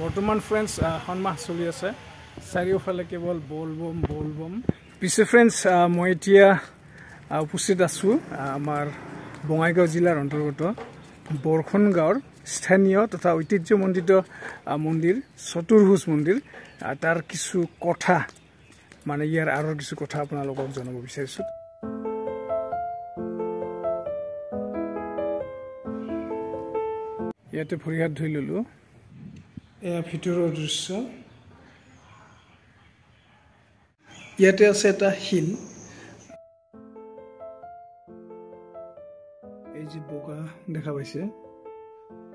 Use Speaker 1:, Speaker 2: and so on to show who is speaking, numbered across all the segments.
Speaker 1: বৰ্তমান ফ্ৰেণ্ডছ সন্মাহ চলি আছে চাৰিওফালে কেৱল বল বম পিছে ফ্ৰেণ্ডছ মই এতিয়া উপস্থিত আছো আমাৰ বঙাইগাঁও জিলাৰ অন্তৰ্গত বৰখন গাঁৱৰ স্থানীয় তথা ঐতিহ্যমণ্ডিত মন্দিৰ চতুৰ্ভুজ মন্দিৰ তাৰ কিছু কথা মানে ইয়াৰ আৰু কিছু কথা আপোনালোকক জনাব বিচাৰিছো ইয়াতে ভৰি হাত ধুই ললো এয়া ভিতৰৰ দৃশ্য ইয়াতে আছে এটা হিল এই যে বগা দেখা পাইছে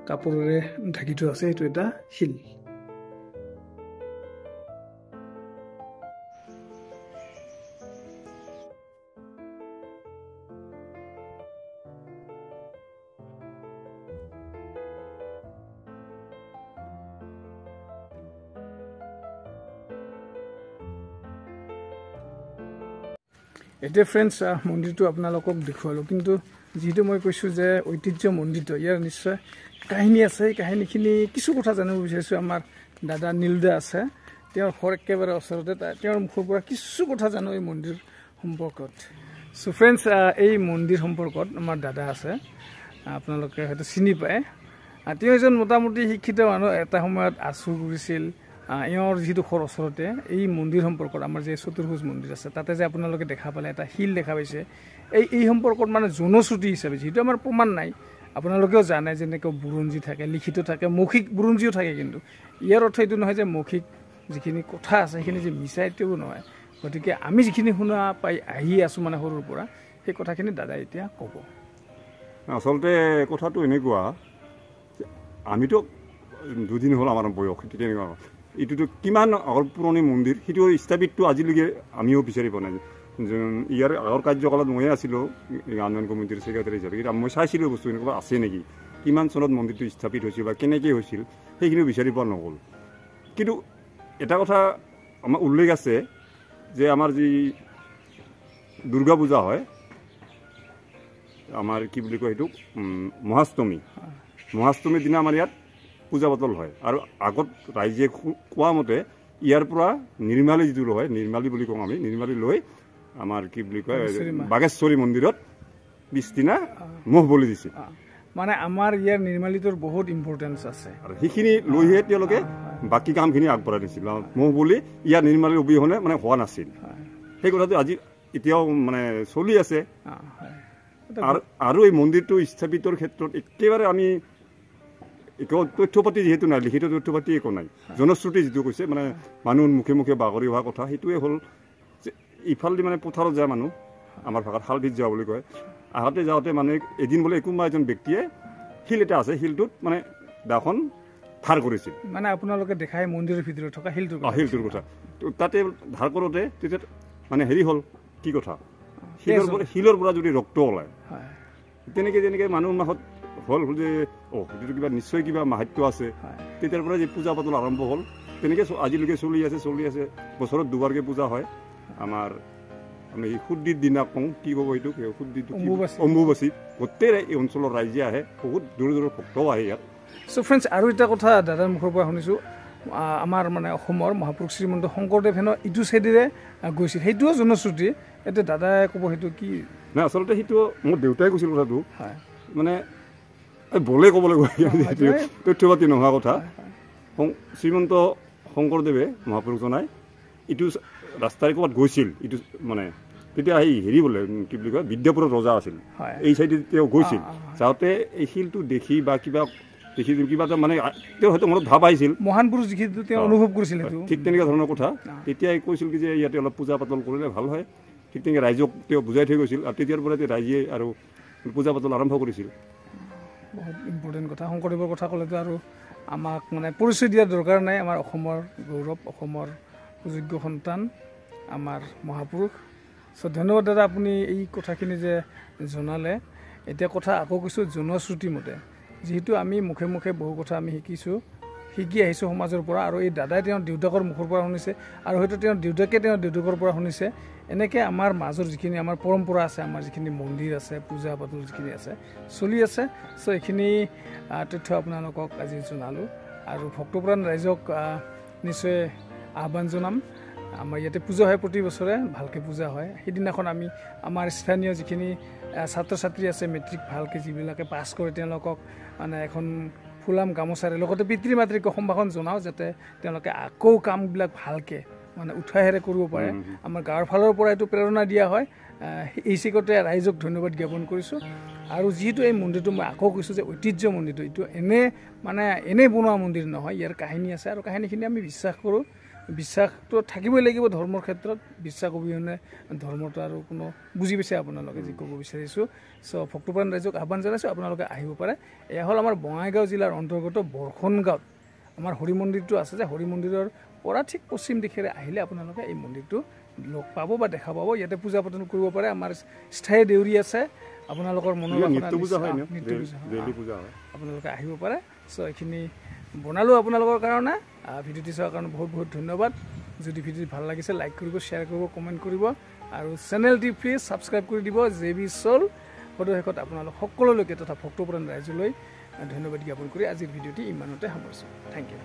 Speaker 1: কাপোৰেৰে ঢাকি থোৱা আছে এইটো এটা হিল এতিয়া ফ্ৰেণ্ডছ মন্দিৰটো আপোনালোকক দেখুৱালোঁ কিন্তু যিহেতু মই কৈছোঁ যে ঐতিহ্যমণ্ডিত ইয়াৰ নিশ্চয় কাহিনী আছে এই কাহিনীখিনি কিছু কথা জানিব বিচাৰিছোঁ আমাৰ দাদা নীলদা আছে তেওঁৰ ঘৰ একেবাৰে ওচৰতে তেওঁৰ মুখৰ পৰা কিছু কথা জানো এই মন্দিৰ সম্পৰ্কত চ' ফ্ৰেণ্ডছ এই মন্দিৰ সম্পৰ্কত আমাৰ দাদা আছে আপোনালোকে হয়তো চিনি পায় তেওঁ এজন মোটামুটি শিক্ষিত মানুহ এটা সময়ত আছু কৰিছিল এওঁৰ যিটো ঘৰ ওচৰতে এই মন্দিৰ সম্পৰ্কত আমাৰ যে চতুৰ্ভুজ মন্দিৰ আছে তাতে যে আপোনালোকে দেখা পালে এটা শিল দেখা পাইছে এই সম্পৰ্কত মানে জনশ্ৰুতি হিচাপে যিহেতু আমাৰ প্ৰমাণ নাই আপোনালোকেও জানে যেনেকৈ বুৰঞ্জী থাকে লিখিত থাকে মৌখিক বুৰঞ্জীও থাকে কিন্তু ইয়াৰ অৰ্থ এইটো নহয় যে মৌখিক যিখিনি কথা আছে সেইখিনি যে মিছা এইটোও নহয় গতিকে আমি যিখিনি শুনা পাই আহি আছোঁ মানে সৰুৰ পৰা সেই কথাখিনি দাদাই এতিয়া ক'ব
Speaker 2: আচলতে কথাটো এনেকুৱা আমিতো দুদিন হ'ল আমাৰ বয়স তেনেকুৱা এইটোতো কিমান আগৰ পুৰণি মন্দিৰ সেইটো স্থাপিতটো আজিলৈকে আমিও বিচাৰি পোৱা নাই ইয়াৰ আগৰ কাৰ্যকালত ময়ে আছিলোঁ আন্দোলন কমিটিৰ ছেক্ৰেটাৰী হিচাপে কিন্তু মই চাইছিলোঁ বস্তু এনেকুৱা আছে নেকি কিমান চনত মন্দিৰটো স্থাপিত হৈছিল বা কেনেকৈ হৈছিল সেইখিনিও বিচাৰি পোৱা নগ'ল কিন্তু এটা কথা আমাৰ উল্লেখ আছে যে আমাৰ যি দুৰ্গা পূজা হয় আমাৰ কি বুলি কয় সেইটোক মহাষ্টমীৰ দিনা আমাৰ ইয়াত পূজা পাতল হয় আৰু আগত ৰাইজে কোৱা মতে ইয়াৰ পৰা নিৰ্মালী যিটো হয় নিৰ্মালী বুলি কওঁ আমি নিৰ্মালী লৈ আমাৰ কি বুলি কয় বাগেশ্বৰী মন্দিৰত পিছদিনা মহ বলি দিছে
Speaker 1: মানে আমাৰ ইয়াৰ নিৰ্মালীটোৰ বহুত ইম্পৰ্টেঞ্চ আছে
Speaker 2: আৰু সেইখিনি লৈহে তেওঁলোকে বাকী কামখিনি আগবঢ়াই দিছিল মহ বলি ইয়াৰ নিৰ্মালীৰ অবিহনে মানে হোৱা নাছিল সেই কথাটো আজি এতিয়াও মানে চলি আছে আৰু এই মন্দিৰটো স্থাপিতৰ ক্ষেত্ৰত একেবাৰে আমি একো তথ্য পাতি যিহেতু নাই লিখিত তথ্য পাতি একো নাই জনশ্ৰুতি যিটো কৈছে মানে মানুহৰ মুখে মুখে বাগৰি অহা কথা সেইটোৱে হ'ল যে ইফালেদি মানে পথাৰত যায় মানুহ আমাৰ ভাষাত শালভিত যোৱা বুলি কয় আহোঁতে যাওঁতে মানে এদিন বোলে কোনোবা এজন ব্যক্তিয়ে শিল এটা আছে শিলটোত মানে দাখন ধাৰ কৰিছিল
Speaker 1: মানে আপোনালোকে দেখাই মন্দিৰৰ ভিতৰত থকা শিলটোৰ
Speaker 2: কথা তাতে ধাৰ কৰোঁতে তেতিয়া মানে হেৰি হ'ল কি কথা শিলৰ পৰা যদি ৰক্ত ওলায় তেনেকৈ মানুহৰ মাহত হ'ল যে সেইটো কিবা নিশ্চয় কিবা মাহাত্য আছে তেতিয়াৰ পৰা যে পূজা পাতল আৰম্ভ হ'ল তেনেকৈ আজিলৈকে চলি আছে বছৰত দুবাৰকৈ পূজা হয় আমাৰ আমি শুদ্ধিৰ দিনা কওঁ কি ক'ব এইটো শুদ্ধিটো অম্বুবাচী গোটেই এই অঞ্চলৰ ৰাইজে আহে বহুত দূৰৰ ভক্তও আহে ইয়াত
Speaker 1: চ' ফ্ৰেণ্ডছ আৰু এটা কথা দাদাৰ মুখৰ পৰা শুনিছোঁ আমাৰ মানে অসমৰ মহাপুৰুষ শ্ৰীমন্ত শংকৰদেৱ হেনো ইটো চাইডেৰে গৈছিল সেইটোও জনশ্ৰুতি এতিয়া দাদাই ক'ব সেইটো কি
Speaker 2: নাই আচলতে সেইটো মোৰ দেউতাই কৈছিল কথাটো মানে বলে ক'বলৈ গৈ তথ্য পাতি নোহোৱা কথা শ্ৰীমন্ত শংকৰদেৱে মহাপুৰুষজনাই ইটো ৰাস্তাৰে ক'ৰবাত গৈছিল ইটো মানে তেতিয়া এই হেৰি বোলে কি বুলি কয় বিদ্যাপুৰত ৰজা আছিল এই চাইডে তেওঁ গৈছিল যাওঁতে এই শিলটো দেখি বা কিবা এটা মানে তেওঁ হয়তো মনত ভাৱ আহিছিল
Speaker 1: মহান পুৰুষ যিটো তেওঁ অনুভৱ কৰিছিল
Speaker 2: ঠিক তেনেকুৱা ধৰণৰ কথা তেতিয়াই কৈছিল কি যে ইয়াতে অলপ পূজা পাতল কৰিলে ভাল হয় ঠিক তেনেকৈ ৰাইজক তেওঁ বুজাই থৈ গৈছিল আৰু তেতিয়াৰ পৰা ৰাইজে আৰু পূজা পাতল আৰম্ভ কৰিছিল
Speaker 1: বহুত ইম্পৰ্টেণ্ট কথা শংকৰদেৱৰ কথা ক'লেতো আৰু আমাক মানে পৰিচয় দিয়াৰ দৰকাৰ নাই আমাৰ অসমৰ গৌৰৱ অসমৰ সুযোগ্য সন্তান আমাৰ মহাপুৰুষ চ' ধন্যবাদ দাদা আপুনি এই কথাখিনি যে জনালে এতিয়া কথা আকৌ কৈছোঁ জনশ্ৰুতি মতে যিহেতু আমি মুখে মুখে বহু কথা আমি শিকি আহিছোঁ সমাজৰ পৰা আৰু এই দাদাই তেওঁৰ দেউতাকৰ মুখৰ পৰা শুনিছে আৰু হয়তো তেওঁৰ দেউতাকৰ পৰা শুনিছে এনেকৈ আমাৰ মাজৰ যিখিনি আমাৰ পৰম্পৰা আছে আমাৰ যিখিনি মন্দিৰ আছে পূজা পাতল যিখিনি আছে চলি আছে চ' এইখিনি তথ্য আপোনালোকক আজি জনালোঁ আৰু ভক্তপ্ৰাণ ৰাইজক নিশ্চয় আহ্বান জনাম আমাৰ ইয়াতে পূজা হয় প্ৰতি বছৰে ভালকৈ পূজা হয় সেইদিনাখন আমি আমাৰ স্থানীয় যিখিনি ছাত্ৰ ছাত্ৰী আছে মেট্ৰিক ভালকৈ যিবিলাকে পাছ কৰে তেওঁলোকক মানে এখন ফুলাম গামোচাৰে লগতে পিতৃ মাতৃক সম্ভাষণ জনাওঁ যাতে তেওঁলোকে আকৌ কামবিলাক ভালকৈ মানে উৎসাহেৰে কৰিব পাৰে আমাৰ গাঁৱৰ ফালৰ পৰা এইটো প্ৰেৰণা দিয়া হয় এই চিকতে ৰাইজক ধন্যবাদ জ্ঞাপন কৰিছোঁ আৰু যিহেতু এই মন্দিৰটো মই আকৌ কৈছোঁ যে ঐতিহ্য মন্দিৰটো এইটো এনেই বনোৱা মন্দিৰ নহয় ইয়াৰ কাহিনী আছে আৰু কাহিনীখিনি আমি বিশ্বাস কৰোঁ বিশ্বাসটো থাকিবই লাগিব ধৰ্মৰ ক্ষেত্ৰত বিশ্বাস অবিহনে ধৰ্মটো আৰু কোনো বুজি পাইছে আপোনালোকে যি ক'ব বিচাৰিছোঁ চ' ভক্তপ্ৰাণ ৰাইজক আহ্বান জনাইছোঁ আপোনালোকে আহিব পাৰে এয়া হ'ল আমাৰ বঙাইগাঁও জিলাৰ অন্তৰ্গত বৰষুণ গাঁৱত আমাৰ হৰি মন্দিৰটো আছে যে হৰি মন্দিৰৰ পৰা ঠিক পশ্চিম দিশেৰে আহিলে আপোনালোকে এই মন্দিৰটো লগ পাব বা দেখা পাব ইয়াতে পূজা পাতল কৰিব পাৰে আমাৰ স্থায়ী দেউৰী আছে আপোনালোকৰ মনৰ আপোনালোকে আহিব পাৰে চ' এইখিনি বনালোঁ আপোনালোকৰ কাৰণে ভিডিঅ'টি চোৱাৰ কাৰণে বহুত বহুত ধন্যবাদ যদি ভিডিঅ'টি ভাল লাগিছে লাইক কৰিব শ্বেয়াৰ কৰিব কমেণ্ট কৰিব আৰু চেনেলটি প্লিজ ছাবস্ক্ৰাইব কৰি দিব JB Soul সদশেষত আপোনালোক সকলোলৈকে তথা ভক্তপ্ৰাণ ৰাইজলৈ ধন্যবাদ জ্ঞাপন কৰি আজিৰ ভিডিঅ'টি ইমানতে সামৰিছোঁ থেংক ইউ